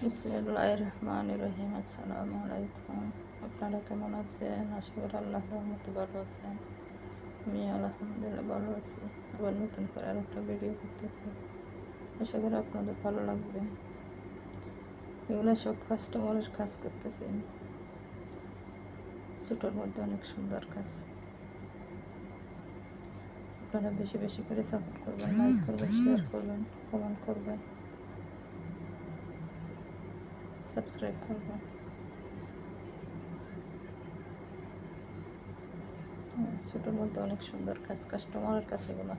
বিসমিল্লাহির রহমানির রহিম। আসসালামু আলাইকুম। আপনারা কেমন আছেন? আশা করি আল্লাহর রহমতে ভালো আছেন। আমি আলহামদুলিল্লাহ ভালো আছি। আবার নতুন করে আরেকটা ভিডিও করতেছি, আশা করি আপনাদের ভালো লাগবে। এগুলো সব কাস্টমারের কাজ করতেছেন, ছোটোর মধ্যে অনেক সুন্দর কাজ। আপনারা বেশি বেশি করে সাপোর্ট করবেন, লাইক করবেন, শেয়ার করবেন, কমেন্ট করবেন, সাবস্ক্রাইব করবেন। ছোটোর মধ্যে অনেক সুন্দর কাজ, কাস্টমারের কাছে এগুলো।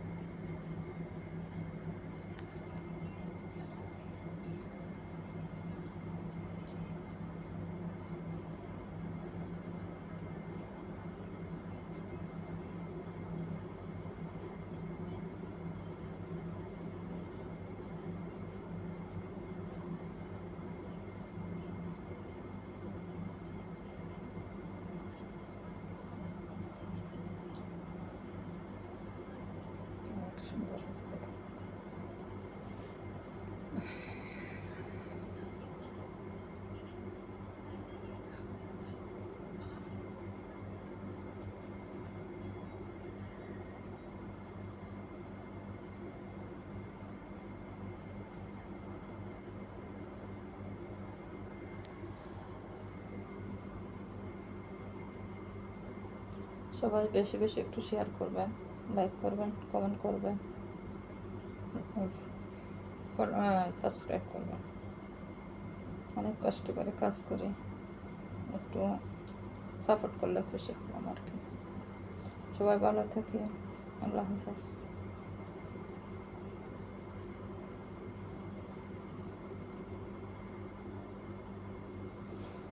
অনেক সুন্দর আছে দেখেন। সবাই বেশি বেশি একটু শেয়ার করবেন, লাইক করবেন, কমেন্ট করবেন, সাবস্ক্রাইব করবেন। অনেক কষ্ট করে কাজ করি, একটু সাপোর্ট করলে খুশি হলাম আর কি। সবাই ভালো থাকে। আল্লাহ হাফেজ।